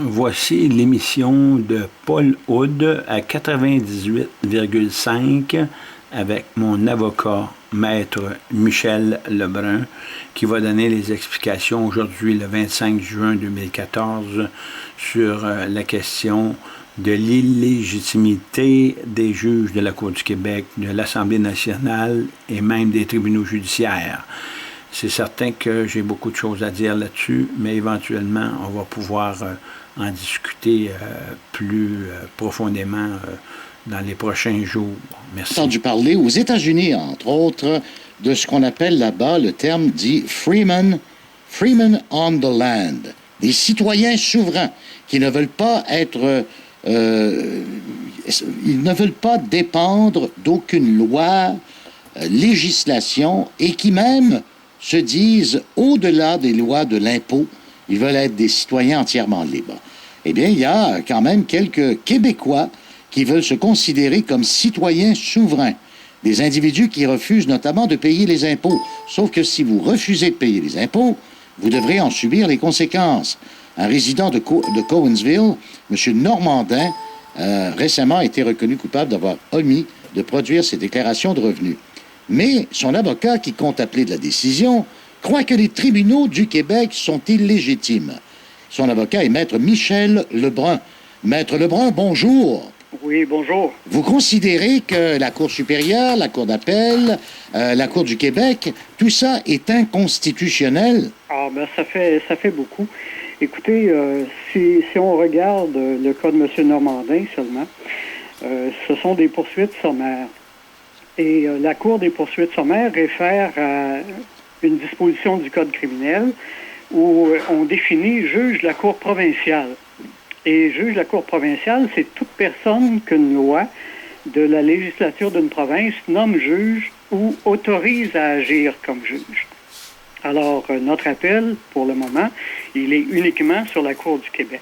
Voici l'émission de Paul Hood à 98,5 avec mon avocat, maître Michel Lebrun, qui va donner les explications aujourd'hui, le 25 juin 2014, sur la question de l'illégitimité des juges de la Cour du Québec, de l'Assemblée nationale et même des tribunaux judiciaires. C'est certain que j'ai beaucoup de choses à dire là-dessus, mais éventuellement, on va pouvoir en discuter plus profondément dans les prochains jours. Merci. J'ai entendu parler aux États-Unis, entre autres, de ce qu'on appelle là-bas le terme dit freemen on the land, des citoyens souverains qui ne veulent pas être, ils ne veulent pas dépendre d'aucune loi, législation, et qui même se disent au-delà des lois de l'impôt, ils veulent être des citoyens entièrement libres. Eh bien, il y a quand même quelques Québécois qui veulent se considérer comme citoyens souverains. Des individus qui refusent notamment de payer les impôts. Sauf que si vous refusez de payer les impôts, vous devrez en subir les conséquences. Un résident de Cowansville, M. Normandin, récemment a été reconnu coupable d'avoir omis de produire ses déclarations de revenus. Mais son avocat, qui compte appeler de la décision, croit que les tribunaux du Québec sont illégitimes. Son avocat est Maître Michel Lebrun. Maître Lebrun, bonjour. Oui, bonjour. Vous considérez que la Cour supérieure, la Cour d'appel, la Cour du Québec, tout ça est inconstitutionnel? Ah, ben ça fait beaucoup. Écoutez, si on regarde le cas de M. Normandin seulement, ce sont des poursuites sommaires. Et la Cour des poursuites sommaires réfère à une disposition du Code criminel où on définit juge de la Cour provinciale. Et juge de la Cour provinciale, c'est toute personne qu'une loi de la législature d'une province nomme juge ou autorise à agir comme juge. Alors, notre appel, pour le moment, il est uniquement sur la Cour du Québec.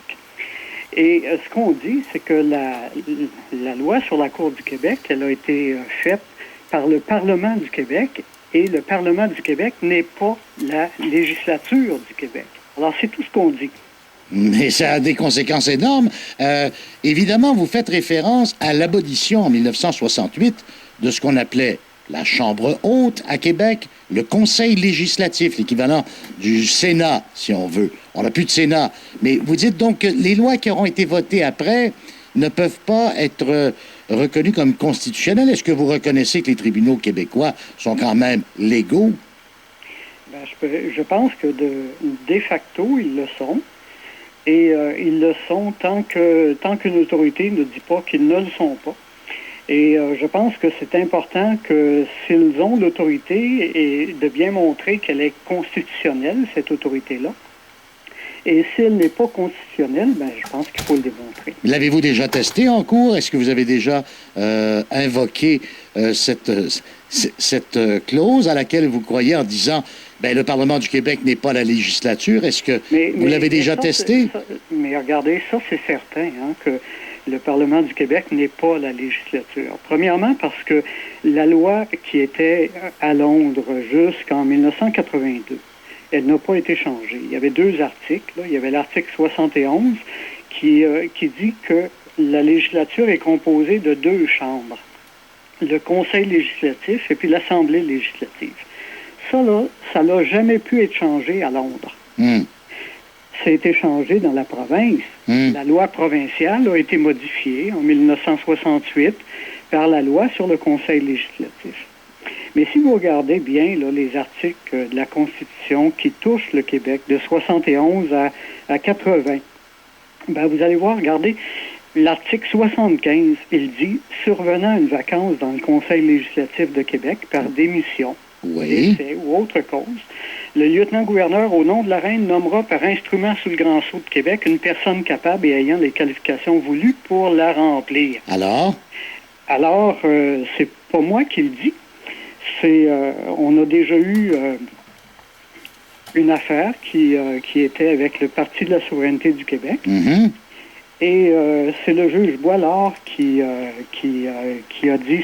Et ce qu'on dit, c'est que la loi sur la Cour du Québec, elle a été faite par le Parlement du Québec, et le Parlement du Québec n'est pas la législature du Québec. Alors, c'est tout ce qu'on dit. Mais ça a des conséquences énormes. Évidemment, vous faites référence à l'abolition en 1968 de ce qu'on appelait la Chambre haute à Québec, le Conseil législatif, l'équivalent du Sénat, si on veut. On n'a plus de Sénat. Mais vous dites donc que les lois qui auront été votées après ne peuvent pas être reconnues comme constitutionnelles. Est-ce que vous reconnaissez que les tribunaux québécois sont quand même légaux? Ben, je pense que de facto, ils le sont. Et ils le sont tant qu'une autorité ne dit pas qu'ils ne le sont pas. Et je pense que c'est important que s'ils ont l'autorité, et de bien montrer qu'elle est constitutionnelle, cette autorité-là. Et si elle n'est pas constitutionnelle, ben, je pense qu'il faut le démontrer. L'avez-vous déjà testé en cours? Est-ce que vous avez déjà invoqué cette clause à laquelle vous croyez en disant ben, le Parlement du Québec n'est pas la législature? Est-ce que vous l'avez déjà testé? Mais regardez, ça c'est certain, hein, que le Parlement du Québec n'est pas la législature. Premièrement, parce que la loi qui était à Londres jusqu'en 1982, elle n'a pas été changée. Il y avait deux articles. Là. Il y avait l'article 71 qui dit que la législature est composée de deux chambres, le Conseil législatif et puis l'Assemblée législative. Ça, là, ça n'a jamais pu être changé à Londres. Ça a été changé dans la province. La loi provinciale a été modifiée en 1968 par la loi sur le Conseil législatif. Mais si vous regardez bien là, les articles de la Constitution qui touchent le Québec, de 71 à 80, ben vous allez voir, regardez, l'article 75, il dit « Survenant une vacance dans le Conseil législatif de Québec par démission, décès ou autre cause, le lieutenant-gouverneur, au nom de la Reine, nommera par instrument sous le Grand Sceau de Québec une personne capable et ayant les qualifications voulues pour la remplir. » Alors, c'est pas moi qui le dis. On a déjà eu une affaire qui était avec le Parti de la souveraineté du Québec. Et c'est le juge Boilard qui a dit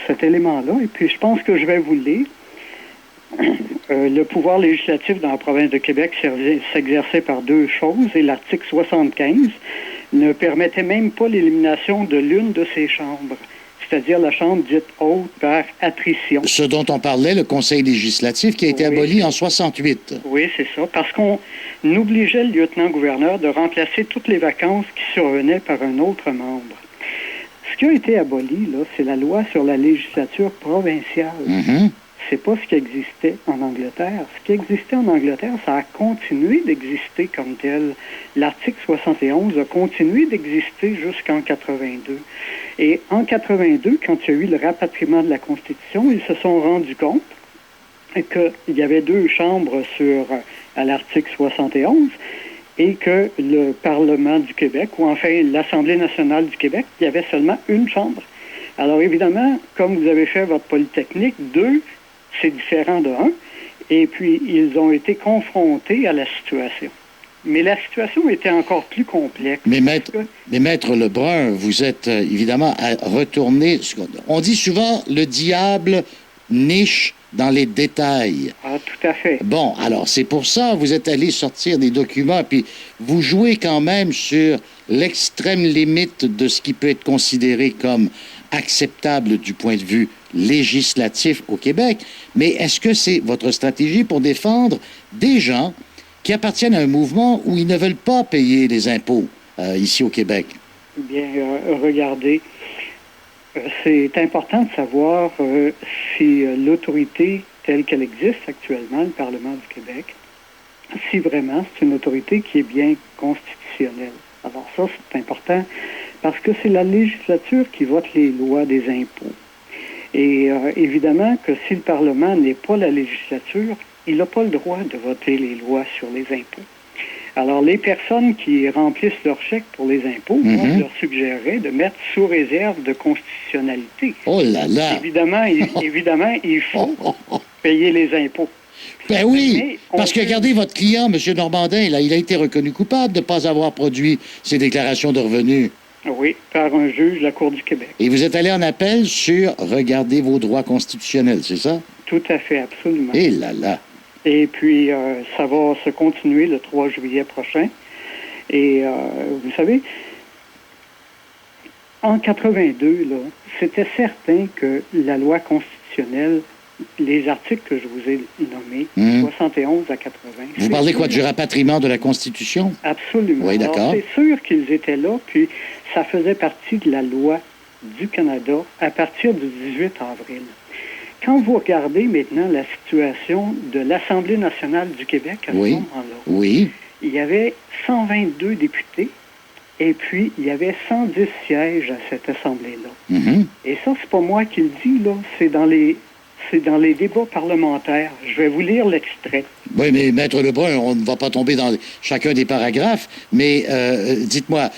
cet élément-là. Et puis, je pense que je vais vous le lire. Le pouvoir législatif dans la province de Québec s'exerçait par deux choses et l'article 75 ne permettait même pas l'élimination de l'une de ces chambres, c'est-à-dire la chambre dite haute par attrition. Ce dont on parlait, le Conseil législatif, qui a été aboli en 68. Oui, c'est ça, parce qu'on obligeait le lieutenant-gouverneur de remplacer toutes les vacances qui survenaient par un autre membre. Ce qui a été aboli, là, c'est la loi sur la législature provinciale. C'est pas ce qui existait en Angleterre. Ce qui existait en Angleterre, ça a continué d'exister comme tel. L'article 71 a continué d'exister jusqu'en 82. Et en 82, quand il y a eu le rapatriement de la Constitution, ils se sont rendus compte qu'il y avait deux chambres à l'article 71 et que le Parlement du Québec, ou enfin l'Assemblée nationale du Québec, il y avait seulement une chambre. Alors évidemment, comme vous avez fait votre Polytechnique, deux, c'est différent de un, et puis ils ont été confrontés à la situation. Mais la situation était encore plus complexe. Mais Maître Lebrun, vous êtes évidemment à retourner... On dit souvent, le diable niche dans les détails. Ah, tout à fait. Bon, alors c'est pour ça, vous êtes allé sortir des documents, puis vous jouez quand même sur l'extrême limite de ce qui peut être considéré comme acceptable du point de vue législatif au Québec. Mais est-ce que c'est votre stratégie pour défendre des gens qui appartiennent à un mouvement où ils ne veulent pas payer les impôts ici au Québec? Bien, regardez, c'est important de savoir si l'autorité telle qu'elle existe actuellement, le Parlement du Québec, si vraiment c'est une autorité qui est bien constitutionnelle. Alors ça, c'est important parce que c'est la législature qui vote les lois des impôts. Et évidemment que si le Parlement n'est pas la législature, il n'a pas le droit de voter les lois sur les impôts. Alors, les personnes qui remplissent leur chèque pour les impôts, moi, je leur suggérerais de mettre sous réserve de constitutionnalité. Oh là là! Évidemment, il faut payer les impôts. Ben oui, parce que regardez, votre client, M. Normandin, là, il a été reconnu coupable de ne pas avoir produit ses déclarations de revenus. Oui, par un juge de la Cour du Québec. Et vous êtes allé en appel sur regardez vos droits constitutionnels, c'est ça? Tout à fait, absolument. Et là là! Et puis, ça va se continuer le 3 juillet prochain. Et vous savez, en 82, là, c'était certain que la loi constitutionnelle, les articles que je vous ai nommés, 71 à 80... Vous parlez quoi, du rapatriement de la Constitution? Absolument. Oui, d'accord. Alors, c'est sûr qu'ils étaient là, puis ça faisait partie de la loi du Canada à partir du 18 avril. Quand vous regardez maintenant la situation de l'Assemblée nationale du Québec à ce moment-là, il y avait 122 députés et puis il y avait 110 sièges à cette Assemblée-là. Et ça, c'est pas moi qui le dis, là, c'est dans les débats parlementaires. Je vais vous lire l'extrait. Oui, mais Maître Lebrun, on ne va pas tomber dans chacun des paragraphes, mais dites-moi,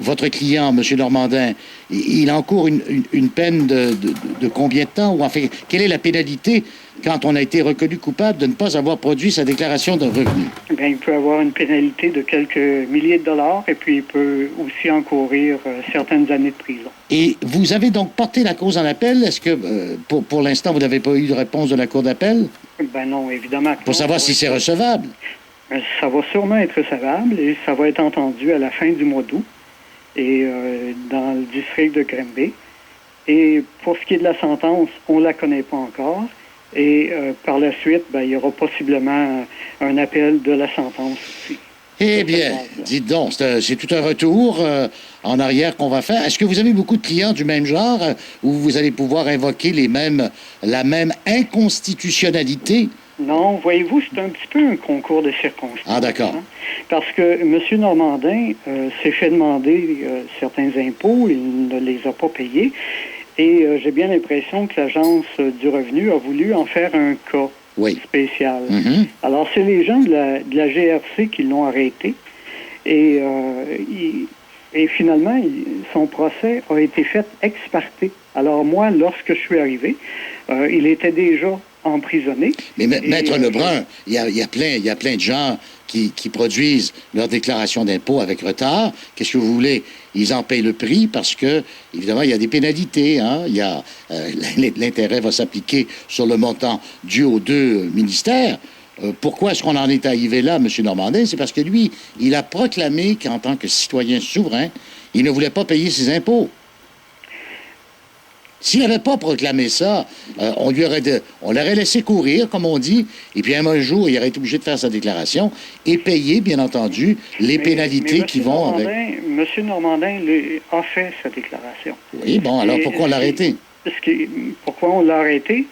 votre client, M. Normandin, il encourt une peine de combien de temps? Ou enfin, quelle est la pénalité quand on a été reconnu coupable de ne pas avoir produit sa déclaration de revenus? Bien, il peut avoir une pénalité de quelques milliers de dollars et puis il peut aussi encourir certaines années de prison. Et vous avez donc porté la cause en appel. Est-ce que, pour l'instant, vous n'avez pas eu de réponse de la Cour d'appel? Ben non, évidemment. Pour savoir si c'est recevable? Ça va sûrement être recevable et ça va être entendu à la fin du mois d'août et dans le district de Granby. Et pour ce qui est de la sentence, on ne la connaît pas encore. Et par la suite, ben, il y aura possiblement un appel de la sentence aussi. Eh bien, dites donc, c'est tout un retour en arrière qu'on va faire. Est-ce que vous avez beaucoup de clients du même genre où vous allez pouvoir invoquer la même inconstitutionnalité? Non, voyez-vous, c'est un petit peu un concours de circonstances. Ah, d'accord. Hein? Parce que M. Normandin s'est fait demander certains impôts, il ne les a pas payés. Et j'ai bien l'impression que l'Agence du revenu a voulu en faire un cas spécial. Alors, c'est les gens de la GRC qui l'ont arrêté. Et finalement, son procès a été fait ex parte. Alors, moi, lorsque je suis arrivé, il était déjà emprisonnés. Mais Maître Lebrun, il y a plein de gens qui produisent leur déclaration d'impôt avec retard. Qu'est-ce que vous voulez? Ils en payent le prix parce que, évidemment, il y a des pénalités. Hein? L'intérêt va s'appliquer sur le montant dû aux deux ministères. Pourquoi est-ce qu'on en est arrivé là, M. Normandin? C'est parce que lui, il a proclamé qu'en tant que citoyen souverain, il ne voulait pas payer ses impôts. S'il n'avait pas proclamé ça, on l'aurait laissé courir, comme on dit, et puis un jour, il aurait été obligé de faire sa déclaration et payer, bien entendu, les pénalités qui vont avec. M. Normandin a fait sa déclaration. Oui, bon, alors pourquoi on l'a arrêté? Pourquoi on l'a arrêté?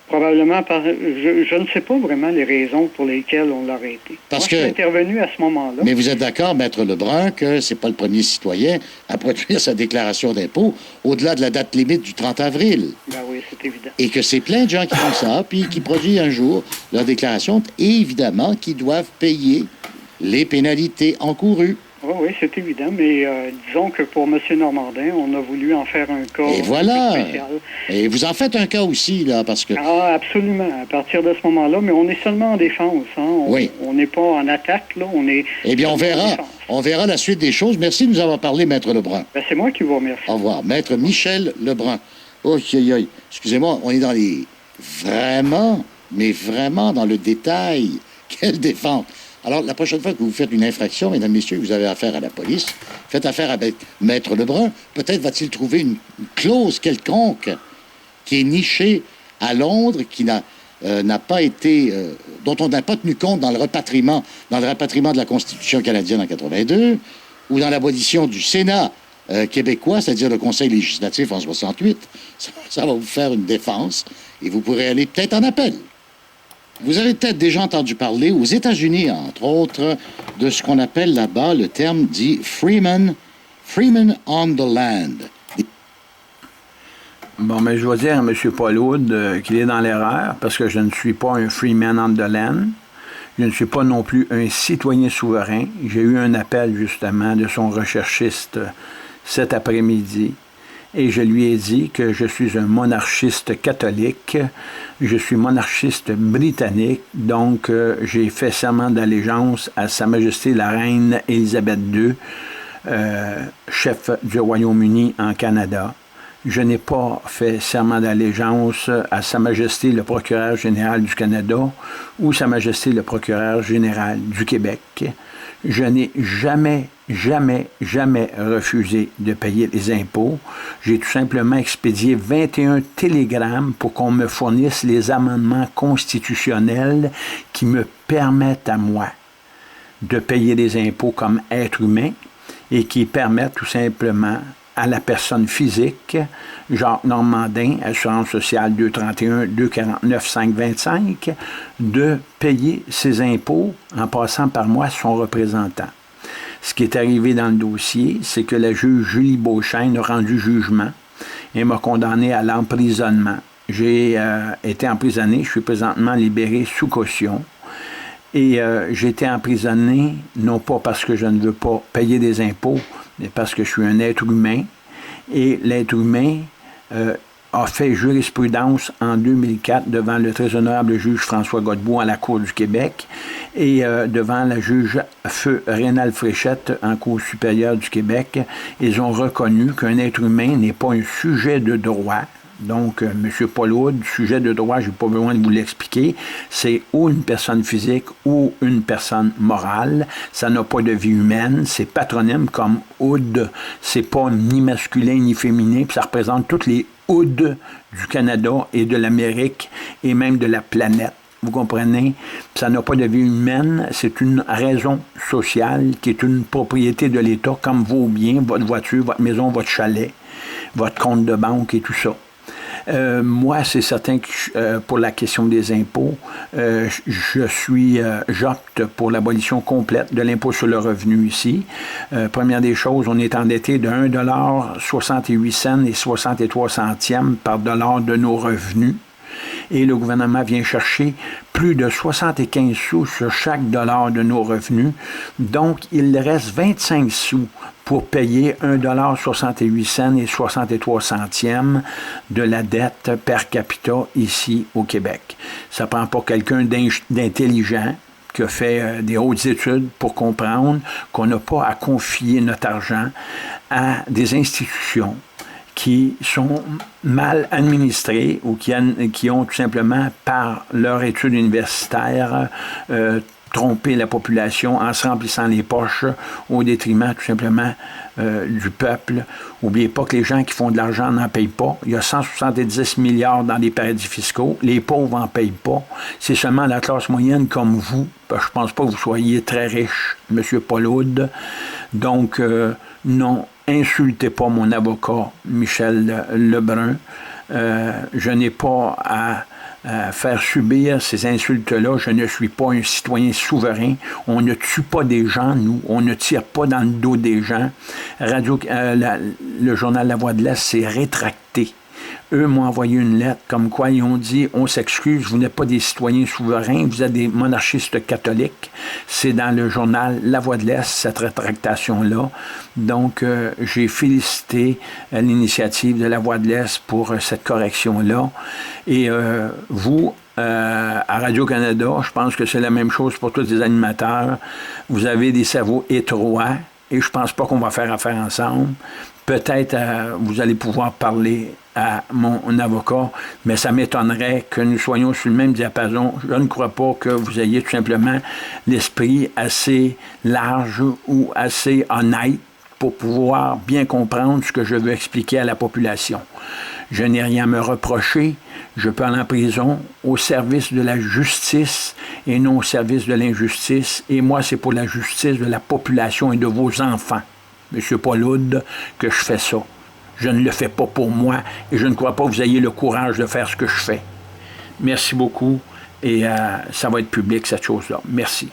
Probablement je ne sais pas vraiment les raisons pour lesquelles on l'a arrêté. Parce que je suis intervenu à ce moment-là. Mais vous êtes d'accord, Maître Lebrun, que c'est pas le premier citoyen à produire sa déclaration d'impôt au-delà de la date limite du 30 avril. Ben oui, c'est évident. Et que c'est plein de gens qui font ça, puis qui produisent un jour leur déclaration, et évidemment qui doivent payer les pénalités encourues. Oui, c'est évident, mais disons que pour M. Normandin, on a voulu en faire un cas et voilà. spécial. Et vous en faites un cas aussi, là, parce que... Ah, absolument, à partir de ce moment-là, mais on est seulement en défense. Hein? On n'est pas en attaque, là, on est... Eh bien, on verra la suite des choses. Merci de nous avoir parlé, Maître Lebrun. Ben, c'est moi qui vous remercie. Au revoir. Maître Michel Lebrun. Oh, excusez-moi, on est dans les... Vraiment, mais vraiment dans le détail. Quelle défense! Alors, la prochaine fois que vous faites une infraction, mesdames, messieurs, vous avez affaire à la police, faites affaire avec Maître Lebrun, peut-être va-t-il trouver une clause quelconque qui est nichée à Londres, qui n'a pas été... dont on n'a pas tenu compte dans le rapatriement de la Constitution canadienne en 82, ou dans l'abolition du Sénat québécois, c'est-à-dire le Conseil législatif en 68. Ça va vous faire une défense, et vous pourrez aller peut-être en appel. Vous avez peut-être déjà entendu parler, aux États-Unis, entre autres, de ce qu'on appelle là-bas le terme dit freeman on the land. Bon, mais je dois dire à M. Paul Wood qu'il est dans l'erreur, parce que je ne suis pas un freeman on the land. Je ne suis pas non plus un citoyen souverain. J'ai eu un appel, justement, de son recherchiste cet après-midi. Et je lui ai dit que je suis un monarchiste catholique, je suis monarchiste britannique, donc j'ai fait serment d'allégeance à Sa Majesté la Reine Élisabeth II, chef du Royaume-Uni en Canada. Je n'ai pas fait serment d'allégeance à Sa Majesté le procureur général du Canada ou Sa Majesté le procureur général du Québec. Je n'ai jamais refusé de payer les impôts. J'ai tout simplement expédié 21 télégrammes pour qu'on me fournisse les amendements constitutionnels qui me permettent à moi de payer les impôts comme être humain et qui permettent tout simplement à la personne physique, Jacques Normandin, assurance sociale 231 249 525, de payer ses impôts en passant par moi son représentant. Ce qui est arrivé dans le dossier, c'est que la juge Julie Beauchesne a rendu jugement et m'a condamné à l'emprisonnement. J'ai été emprisonné, je suis présentement libéré sous caution. Et j'ai été emprisonné, non pas parce que je ne veux pas payer des impôts, mais parce que je suis un être humain. Et l'être humain a fait jurisprudence en 2004 devant le très honorable juge François Godbout à la Cour du Québec et devant la juge Feu Rénal Fréchette en Cour supérieure du Québec. Ils ont reconnu qu'un être humain n'est pas un sujet de droit. Donc, M. Paul Wood, sujet de droit, je n'ai pas besoin de vous l'expliquer, c'est ou une personne physique ou une personne morale. Ça n'a pas de vie humaine. C'est patronyme comme Wood. C'est pas ni masculin ni féminin. Puis ça représente toutes les Wood du Canada et de l'Amérique et même de la planète. Vous comprenez? Ça n'a pas de vie humaine. C'est une raison sociale qui est une propriété de l'État comme vos biens, votre voiture, votre maison, votre chalet, votre compte de banque et tout ça. Moi, c'est certain que pour la question des impôts, j'opte pour l'abolition complète de l'impôt sur le revenu ici. Première des choses, on est endetté de 1,68 $ et 63 centièmes par dollar de nos revenus. et le gouvernement vient chercher plus de 75 sous sur chaque dollar de nos revenus. Donc, il reste 25 sous pour payer 1,68 et 63 centièmes de la dette per capita ici au Québec. Ça ne prend pas quelqu'un d'intelligent qui a fait des hautes études pour comprendre qu'on n'a pas à confier notre argent à des institutions qui sont mal administrées ou qui ont tout simplement, par leur étude universitaire, tromper la population en se remplissant les poches au détriment tout simplement du peuple. N'oubliez pas que les gens qui font de l'argent n'en payent pas. Il y a 170 milliards dans les paradis fiscaux. Les pauvres n'en payent pas. C'est seulement la classe moyenne comme vous. Je ne pense pas que vous soyez très riche, M. Paul-Oud. Donc, non, insultez pas mon avocat, Michel Lebrun. Je n'ai pas à faire subir ces insultes-là. Je ne suis pas un citoyen souverain. On ne tue pas des gens, nous. On ne tire pas dans le dos des gens. Le journal La Voix de l'Est s'est rétracté. Eux m'ont envoyé une lettre comme quoi ils ont dit « On s'excuse, vous n'êtes pas des citoyens souverains, vous êtes des monarchistes catholiques. » C'est dans le journal La Voix de l'Est, cette rétractation-là. Donc, j'ai félicité l'initiative de La Voix de l'Est pour cette correction-là. Et vous, à Radio-Canada, je pense que c'est la même chose pour tous les animateurs. Vous avez des cerveaux étroits et je pense pas qu'on va faire affaire ensemble. Peut-être vous allez pouvoir parler à mon avocat, mais ça m'étonnerait que nous soyons sur le même diapason. Je ne crois pas que vous ayez tout simplement l'esprit assez large ou assez honnête pour pouvoir bien comprendre ce que je veux expliquer à la population. Je n'ai rien à me reprocher. Je peux aller en prison au service de la justice et non au service de l'injustice. Et moi, c'est pour la justice de la population et de vos enfants, M. Paul-Oud, que je fais ça. Je ne le fais pas pour moi et je ne crois pas que vous ayez le courage de faire ce que je fais. Merci beaucoup et ça va être public, cette chose-là. Merci.